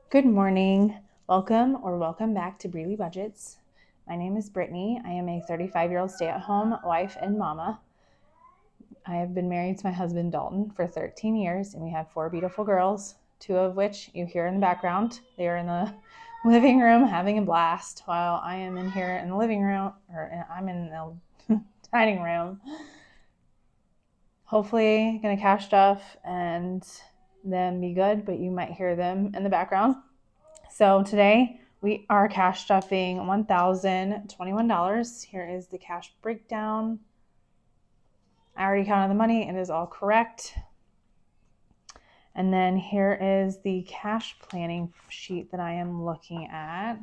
Good morning. Welcome back to Briely Budgets. My name is Brittany. I am a 35-year-old stay-at-home wife and mama. I have been married to my husband Dalton for 13 years, and we have 4 beautiful girls, 2 of which you hear in the background. They are in the living room having a blast while I am in here in the living room, or I'm in the dining room. Hopefully gonna cash stuff and then be good, but you might hear them in the background. So today we are cash stuffing $1,021. Here is the cash breakdown. I already counted the money. It is all correct. And then here is the cash planning sheet that I am looking at.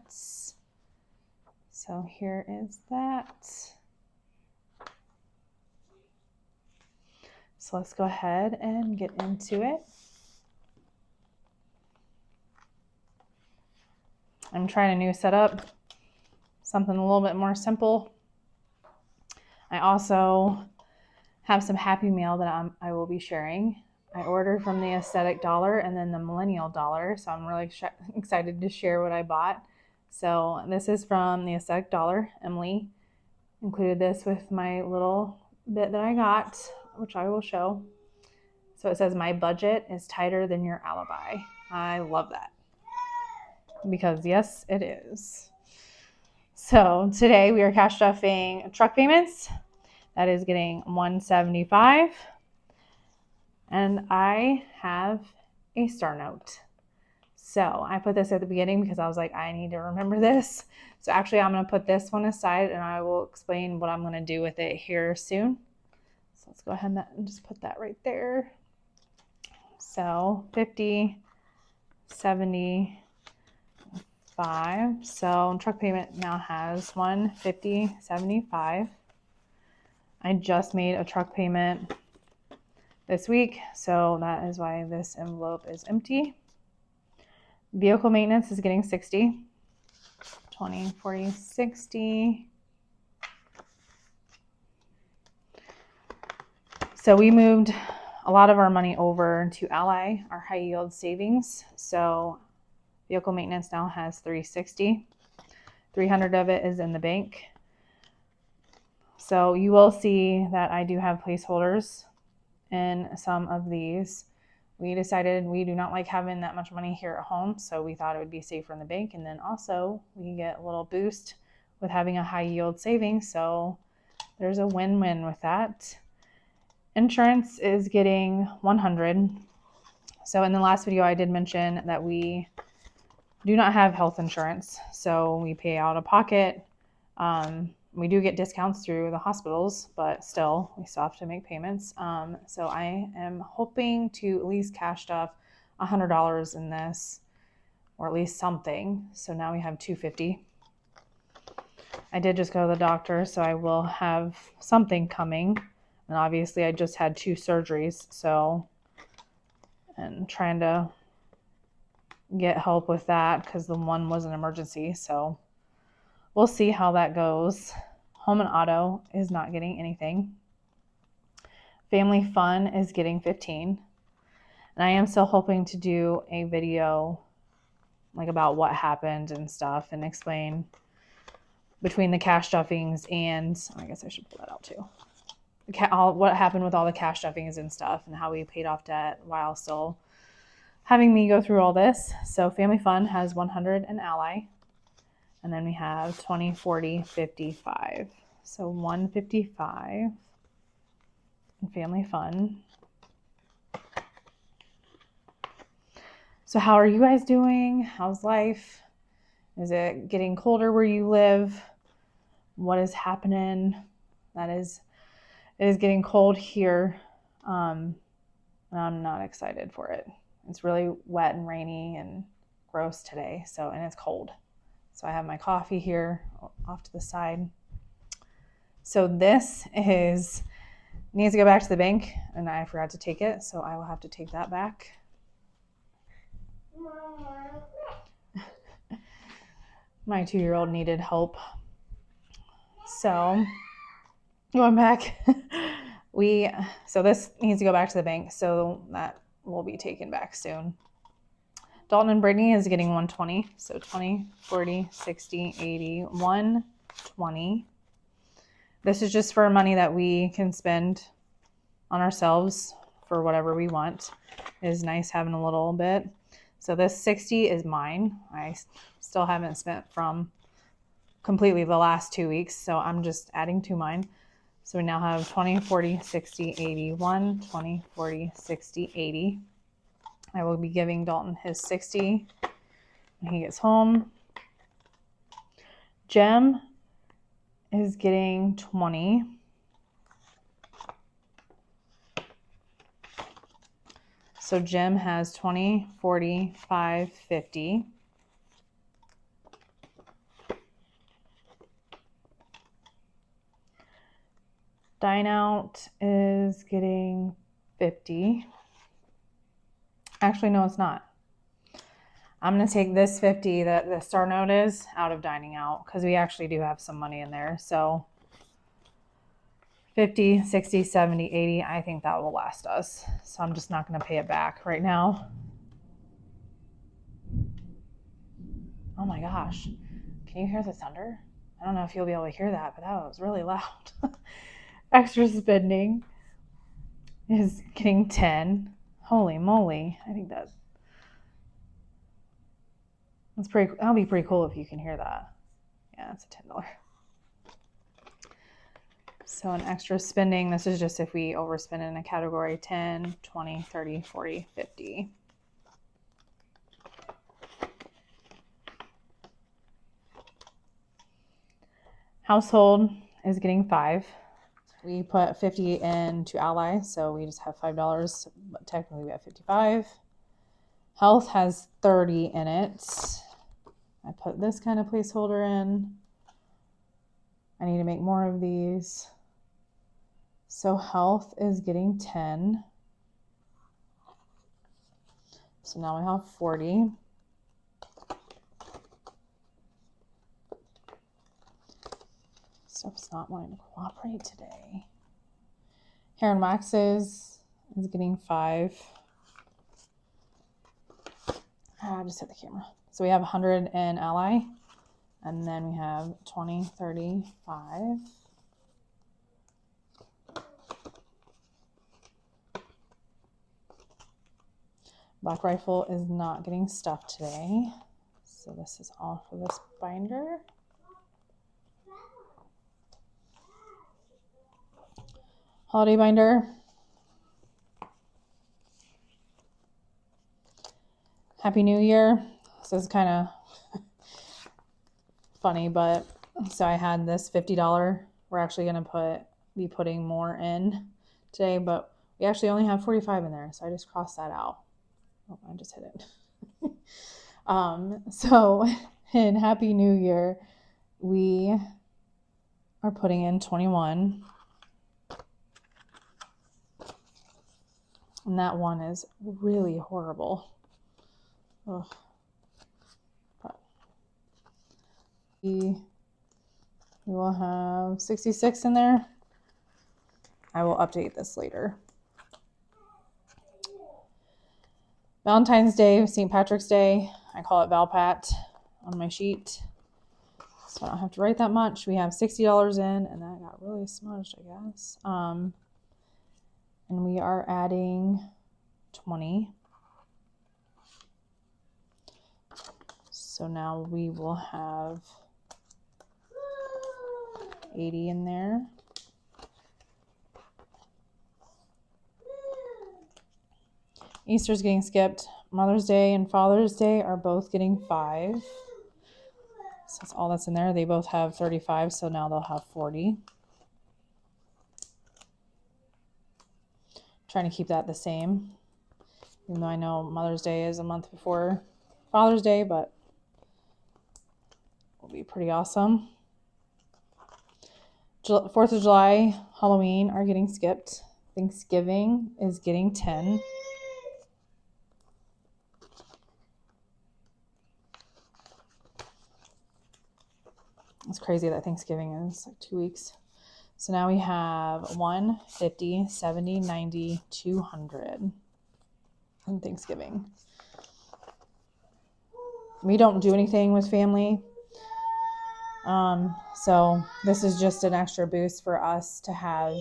So here is that. So let's go ahead and get into it. I'm trying a new setup, something a little bit more simple. I also have some Happy Mail that I will be sharing. I ordered from the Aesthetic Dollar and then the Millennial Dollar, so I'm really excited to share what I bought. So this is from the Aesthetic Dollar. Emily included this with my little bit that I got, which I will show. So it says, "My budget is tighter than your alibi." I love that. Because yes, it is. So today we are cash stuffing truck payments. That is getting $175. And I have a star note. So I put this at the beginning because I was like, I need to remember this. So actually I'm going to put this one aside and I will explain what I'm going to do with it here soon. So let's go ahead and just put that right there. So 50, 70, 5. So truck payment now has $150.75. I just made a truck payment this week, so that is why this envelope is empty. Vehicle maintenance is getting 60. 20, 40, 60. So we moved a lot of our money over to Ally, our high yield savings. So vehicle maintenance now has $360. 300 of it is in the bank. So you will see that I do have placeholders in some of these. We decided we do not like having that much money here at home, so we thought it would be safer in the bank. And then also we get a little boost with having a high yield savings. So there's a win-win with that. Insurance is getting $100. So in the last video, I did mention that we do not have health insurance, so we pay out of pocket. We do get discounts through the hospitals, but still, we still have to make payments. So I am hoping to at least cash stuff $100 in this, or at least something. So now we have $250. I did just go to the doctor, so I will have something coming. And obviously, I just had 2 surgeries, so, and trying to get help with that because the one was an emergency. So we'll see how that goes. Home and auto is not getting anything. Family fun is getting 15. And I am still hoping to do a video like about what happened and stuff and explain between the cash stuffings and, I guess I should pull that out too. What happened with all the cash stuffings and stuff and how we paid off debt while still having me go through all this. So family fun has 100 in Ally. And then we have 20, 40, 55. So 155 in family fun. So how are you guys doing? How's life? Is it getting colder where you live? What is happening? It is getting cold here. And I'm not excited for it. It's really wet and rainy and gross today. And it's cold. So I have my coffee here off to the side. So this needs to go back to the bank and I forgot to take it. So I will have to take that back. My 2-year-old needed help. So going back, so this needs to go back to the bank. So that will be taken back soon. Dalton and Brittany is getting 120. So 20, 40, 60, 80, 120. This is just for money that we can spend on ourselves for whatever we want. It is nice having a little bit. So this 60 is mine. I still haven't spent from completely the last 2 weeks. So I'm just adding to mine. So we now have 20, 40, 60, 80, 120, 40, 60, 80. I will be giving Dalton his 60 when he gets home. Jem is getting 20. So Jem has 20, 40, 5, 50. Dine Out is getting 50. Actually, no, it's not. I'm going to take this 50 that the star note is out of dining out because we actually do have some money in there. So 50, 60, 70, 80, I think that will last us. So I'm just not going to pay it back right now. Oh my gosh. Can you hear the thunder? I don't know if you'll be able to hear that, but that was really loud. Extra spending is getting 10. Holy moly. I think that's pretty, that'll be pretty cool if you can hear that. Yeah, it's a $10. So an extra spending, this is just if we overspend in a category, 10, 20, 30, 40, 50. Household is getting 5. We put 50 into Ally, so we just have $5, but technically we have 55. Health has 30 in it. I put this kind of placeholder in. I need to make more of these. So health is getting 10. So now we have 40. Stuff's not wanting to cooperate today. Hair and waxes is getting 5. I just hit the camera. So we have 100 in Ally. And then we have 20, 30, 5. Black Rifle is not getting stuff today. So this is all for this binder. Holiday binder. Happy New Year. This is kind of funny, but so I had this $50. We're actually going to be putting more in today, but we actually only have 45 in there. So I just crossed that out. Oh, I just hit it. So in Happy New Year, we are putting in 21. And that one is really horrible. Ugh. But we will have 66 in there. I will update this later. Valentine's Day, St. Patrick's Day. I call it Valpat on my sheet. So I don't have to write that much. We have $60 in, and that got really smudged, I guess. And we are adding 20. So now we will have 80 in there. Easter's getting skipped. Mother's Day and Father's Day are both getting 5. So that's all that's in there. They both have 35, so now they'll have 40. Trying to keep that the same. Even though I know Mother's Day is a month before Father's Day, but will be pretty awesome. 4th of July, Halloween are getting skipped. Thanksgiving is getting 10. It's crazy that Thanksgiving is like 2 weeks. So now we have 1, 50, 70, 90, 200 in Thanksgiving. we don't do anything with family. So this is just an extra boost for us to have,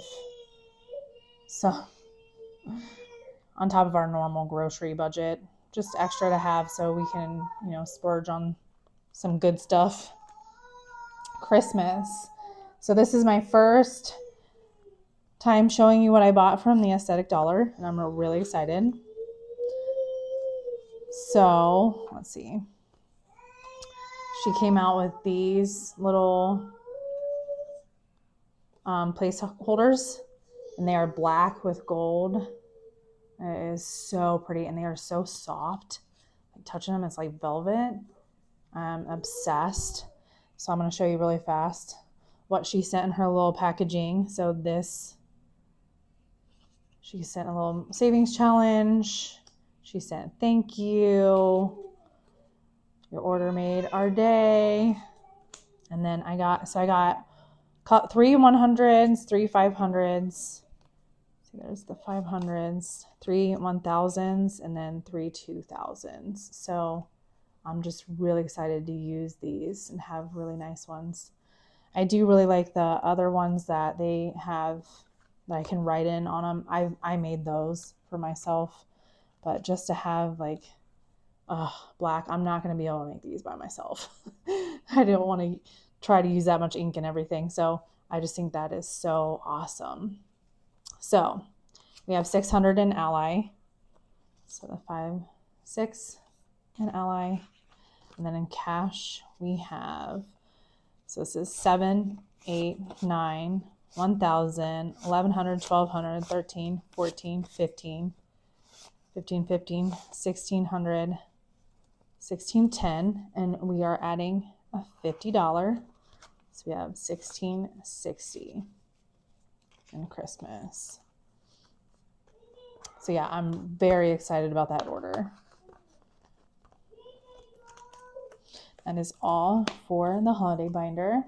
so on top of our normal grocery budget, just extra to have so we can, splurge on some good stuff. Christmas. So this is my first time showing you what I bought from the Aesthetic Dollar, and I'm really excited. So let's see. She came out with these little placeholders, and they are black with gold. It is so pretty, and they are so soft. Like touching them, it's like velvet. I'm obsessed. So I'm going to show you really fast what she sent in her little packaging. So this, she sent a little savings challenge. She sent thank you. Your order made our day. And then I got 3 100s, 3 500s. See, there's the 500s, 3 1000s, and then 3 2000s. So I'm just really excited to use these and have really nice ones. I do really like the other ones that they have that I can write in on them. I made those for myself, but just to have like black, I'm not going to be able to make these by myself. I don't want to try to use that much ink and everything. So I just think that is so awesome. So we have 600 in Ally. So the 5, 6 in Ally. And then in cash, we have, so this is 7, 8, 9, 1,000, 1,100, 1,200, 13, 14, 15, 15, 15, 1,600, 1,610, and we are adding a $50. So we have 1,660 in Christmas. So yeah, I'm very excited about that order. That is all for the holiday binder.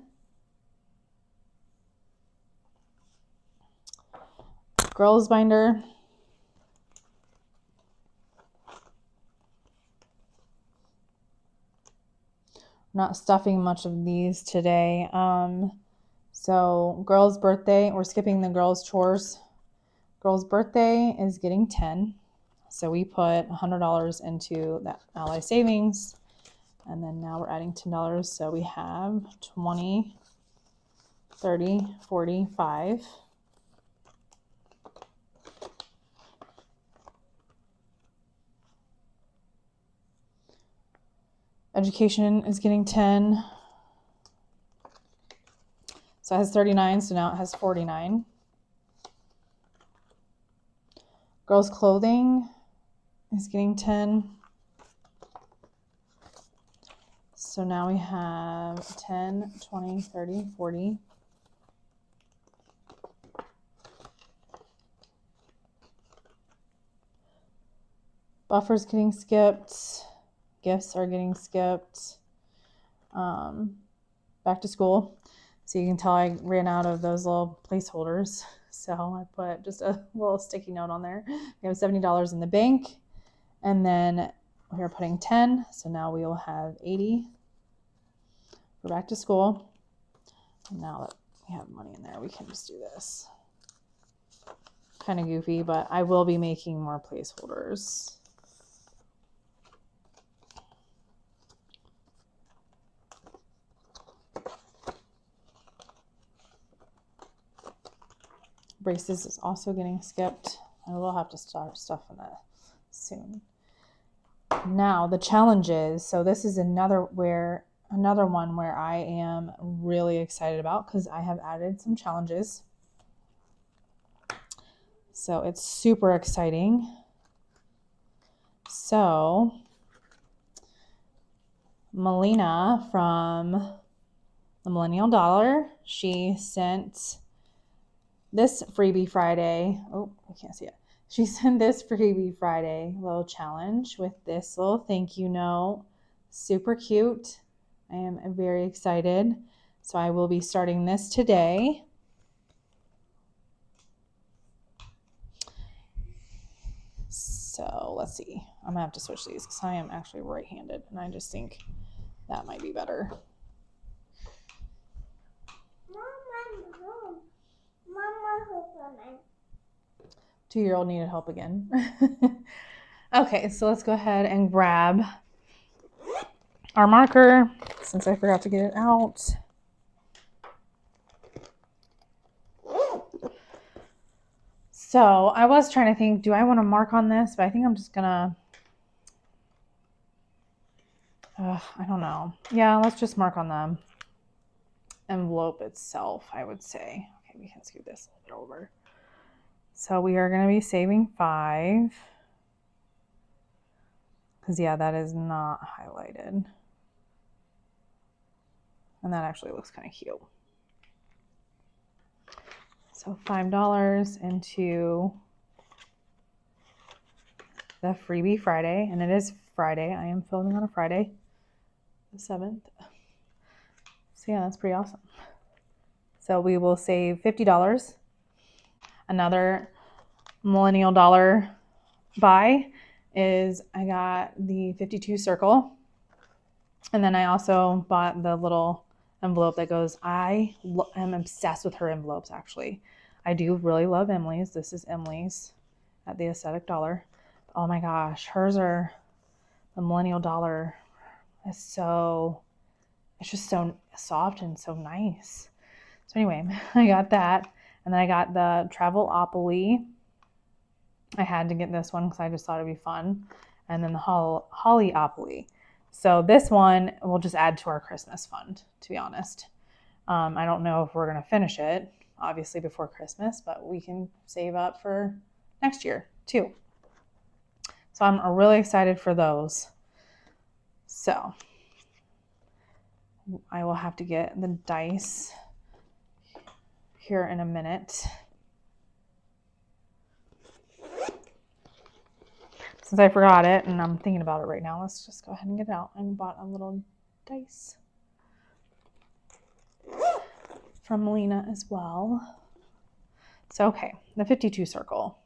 Girls binder. Not stuffing much of these today. So girls' birthday, we're skipping the girls' chores. Girls' birthday is getting 10. So we put $100 into that Ally savings. And then now we're adding $10. So we have 20, 30, 40, 5. Education is getting 10. So it has 39, so now it has 49. Girls' clothing is getting 10. So now we have 10, 20, 30, 40. Buffer's getting skipped. Gifts are getting skipped. Back to school. So you can tell I ran out of those little placeholders. So I put just a little sticky note on there. We have $70 in the bank. And then we're putting 10. So now we will have 80 for back to school. And now that we have money in there, we can just do this. Kind of goofy, but I will be making more placeholders. Braces is also getting skipped. I will have to start stuffing that soon. Now the challenges. So this is another one where I am really excited about because I have added some challenges. So it's super exciting. So Melina from the Millennial Dollar, she sent this Freebie Friday. Oh, I can't see it. She sent this Freebie Friday little challenge with this little thank you note. Super cute. I am very excited. So I will be starting this today. So let's see. I'm gonna have to switch these because I am actually right-handed and I just think that might be better. Mama, 2-year-old needed help again. Okay, so let's go ahead and grab our marker since I forgot to get it out. So I was trying to think, do I want to mark on this? But I think I'm just gonna, I don't know. Yeah, let's just mark on the envelope itself, I would say. Okay, we can scoot this a little bit over. So we are gonna be saving 5. Because yeah, that is not highlighted. And that actually looks kind of cute. So $5 into the Freebie Friday. And it is Friday. I am filming on a Friday, the 7th. So yeah, that's pretty awesome. So we will save $50. Another millennial dollar buy is I got the 52 circle. And then I also bought the little envelope that goes, I am obsessed with her envelopes, actually. I do really love Emily's. This is Emily's at the Aesthetic Dollar. Oh my gosh, hers are the millennial dollar. It's just so soft and so nice. So anyway, I got that. And then I got the Travelopoly. I had to get this one because I just thought it'd be fun. And then the Hollyopoly. So this one we'll just add to our Christmas fund, to be honest. I don't know if we're going to finish it, obviously, before Christmas, but we can save up for next year, too. So I'm really excited for those. So I will have to get the dice here in a minute. Since I forgot it and I'm thinking about it right now, let's just go ahead and get it out. I bought a little dice from Melina as well. So, okay, the 52 circle.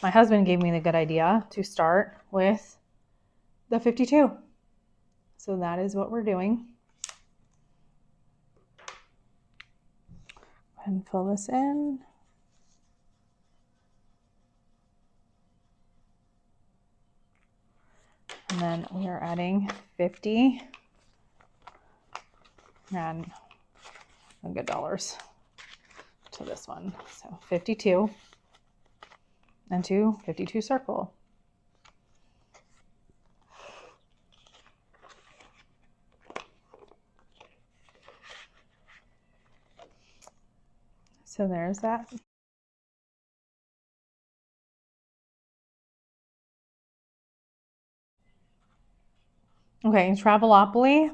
My husband gave me the good idea to start with the 52. So that is what we're doing. Go ahead and fill this in. And then we are adding 50 and good dollars to this one. So 52 into 52 circle. So there's that. Okay, Travelopoly.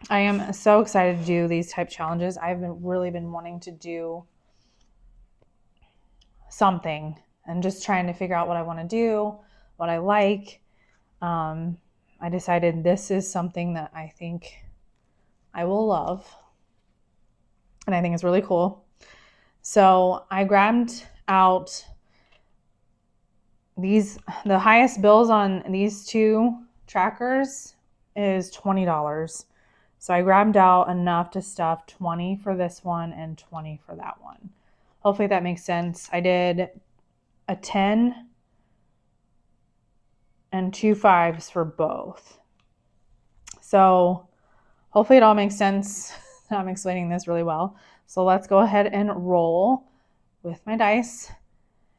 I am so excited to do these type challenges. I've really been wanting to do something and just trying to figure out what I want to do, what I like. I decided this is something that I think I will love. And I think it's really cool. So I grabbed out these, the highest bills on these two trackers is $20. So I grabbed out enough to stuff 20 for this one and 20 for that one. Hopefully that makes sense. I did a 10 and 2 5s for both. So hopefully it all makes sense. I'm explaining this really well. So let's go ahead and roll with my dice.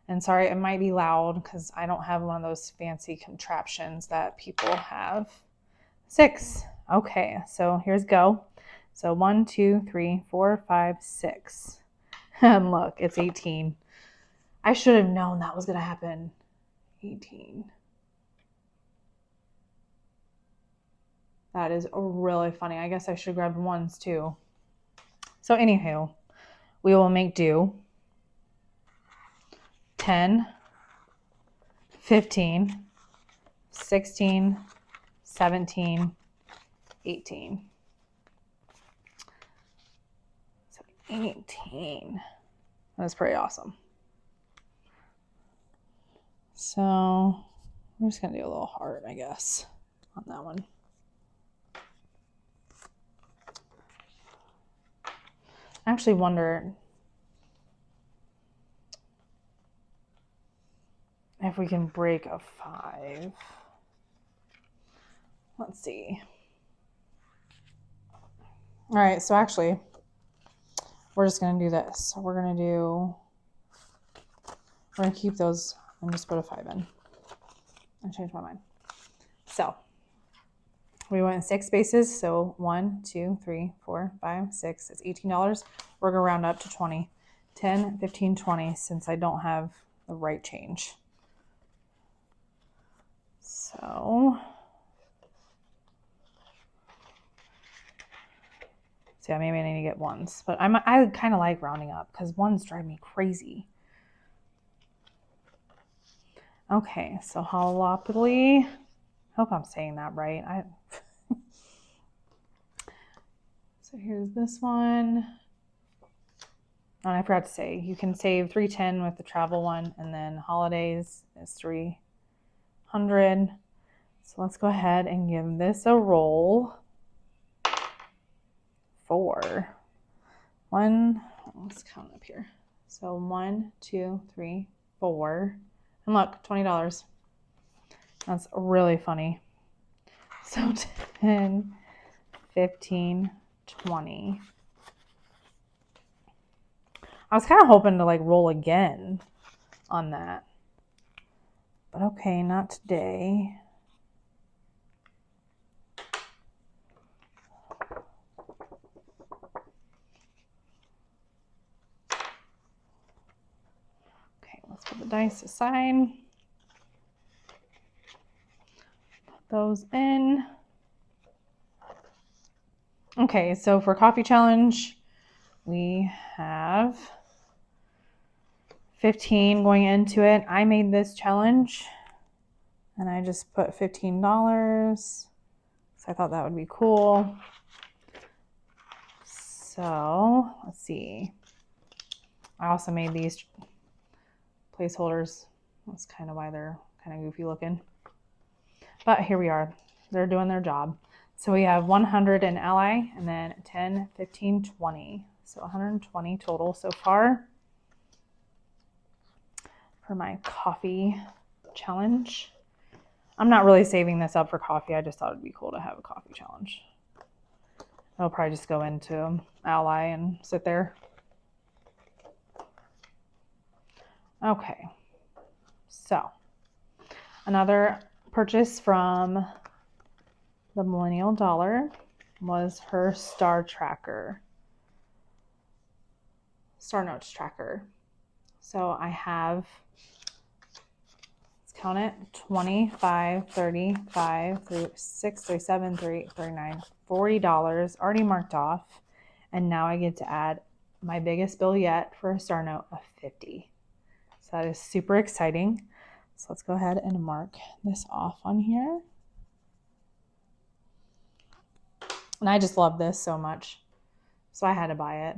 And sorry, it might be loud because I don't have one of those fancy contraptions that people have. 6. Okay, so here's go. So 1, 2, 3, 4, 5, 6. And look, it's 18. I should have known that was going to happen. 18. That is really funny. I guess I should grab ones too. So anywho, we will make do. 10, 15, 16, 17, 18. So 18. That's pretty awesome. So we're just going to do a little heart, I guess, on that one. I actually wonder if we can break a 5. Let's see. All right, so actually, we're just going to do this. So we're going to keep those and just put a 5 in. I changed my mind. So we went 6 spaces. So 1, 2, 3, 4, 5, 6. It's $18. We're going to round up to 20. 10, 15, 20, since I don't have the right change. So yeah, maybe I need to get ones, but I kind of like rounding up because ones drive me crazy. Okay, so holopically, hope I'm saying that right. So here's this one. Oh, and I forgot to say, you can save $310 with the travel one, and then holidays is $300. So let's go ahead and give this a roll. 4. 1, let's count up here. So 1, 2, 3, 4. And look, $20. That's really funny. So 10, 15, 20. I was kind of hoping to like roll again on that. But okay, not today. Let's put the dice aside. Put those in. Okay, so for coffee challenge, we have 15 going into it. I made this challenge and I just put $15. So I thought that would be cool. So let's see. I also made these placeholders. That's kind of why they're kind of goofy looking. But here we are. They're doing their job. So we have 100 in Ally and then 10, 15, 20. So 120 total so far for my coffee challenge. I'm not really saving this up for coffee. I just thought it'd be cool to have a coffee challenge. I'll probably just go into Ally and sit there. Okay, so another purchase from the Millennial Dollar was her Star Notes tracker. So I have, let's count it, 25, 35, 36, 37, 38, 39, $40 already marked off. And now I get to add my biggest bill yet for a Star Note of $50. So that is super exciting. So let's go ahead and mark this off on here. And I just love this so much. So I had to buy it.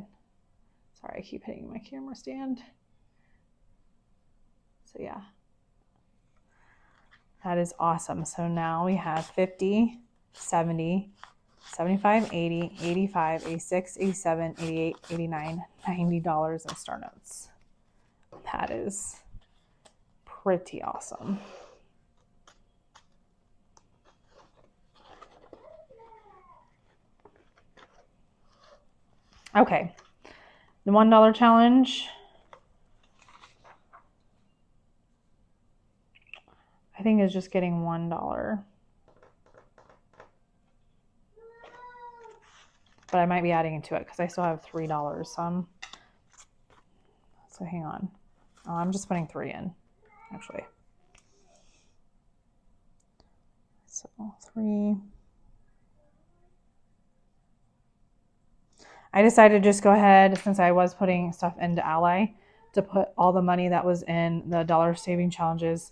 Sorry, I keep hitting my camera stand. So yeah, that is awesome. So now we have 50, 70, 75, 80, 85, 86, 87, 88, 89, $90 in Star Notes. That is pretty awesome. Okay, the $1 challenge. I think is just getting $1. But I might be adding into it because I still have $3. So hang on. Oh, I'm just putting 3 in, actually. So 3. I decided to just go ahead, since I was putting stuff into Ally, to put all the money that was in the dollar saving challenges.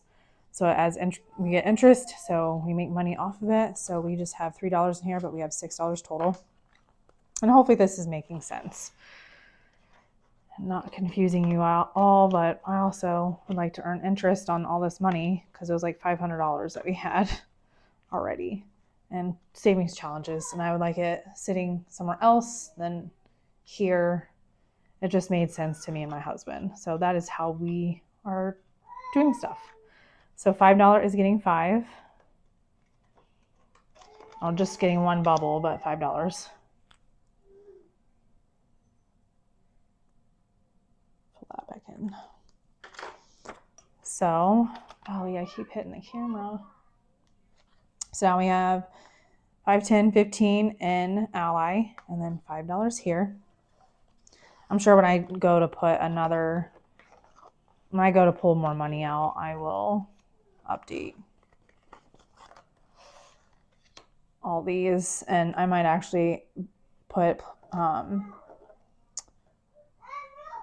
So as we get interest, so we make money off of it. So we just have $3 in here, but we have $6 total. And hopefully this is making sense. Not confusing you all, but I also would like to earn interest on all this money because it was like $500 that we had already and savings challenges. And I would like it sitting somewhere else than here. It just made sense to me and my husband. So that is how we are doing stuff. So $5 is getting 5. I'm just getting one bubble, but $5. Pull that back in. So, golly, I keep hitting the camera. So now we have 5, 10, 15 in Ally, and then $5 here. I'm sure when I go to pull more money out, I will update all these, and I might actually put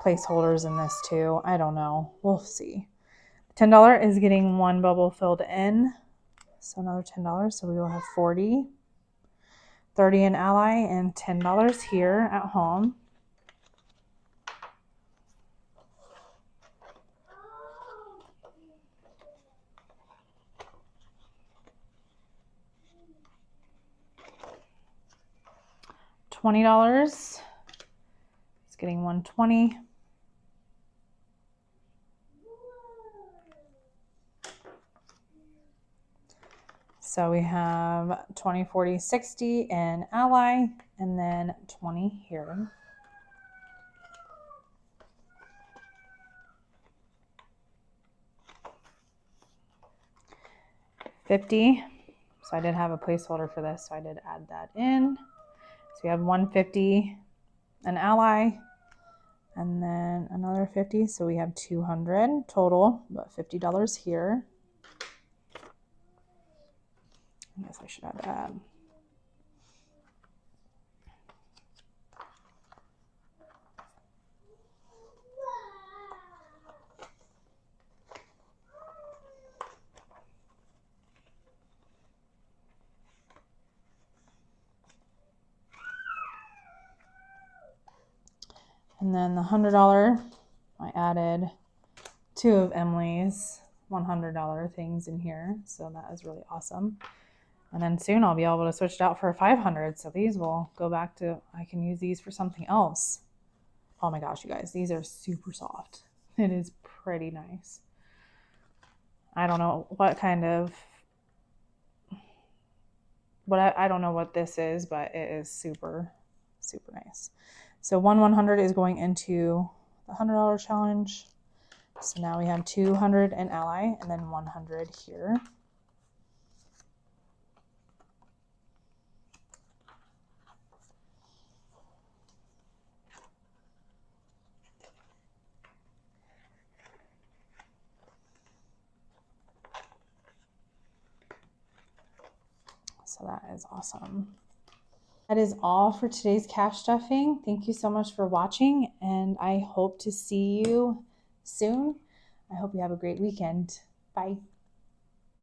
placeholders in this too. I don't know. We'll see. $10 is getting one bubble filled in. So another $10. So we will have 40. 30 in Ally and $10 here at home. $20. It's getting 120. So we have 20, 40, 60 in Ally, and then 20 here. $50. So I did have a placeholder for this, so I did add that in. So we have 150 an Ally, and then another 50. So we have 200 total, but $50 here. I guess I should add that. And then the $100, I added 2 of Emily's $100 things in here. So that is really awesome. And then soon I'll be able to switch it out for a 500. So these will go back to, I can use these for something else. Oh my gosh, you guys, these are super soft. It is pretty nice. I don't know what kind of, I don't know what this is, but it is super, super nice. So 100 is going into the $100 challenge. So now we have 200 in Ally and then 100 here. So that is awesome. That is all for today's cash stuffing. Thank you so much for watching, and I hope to see you soon. I hope you have a great weekend. Bye.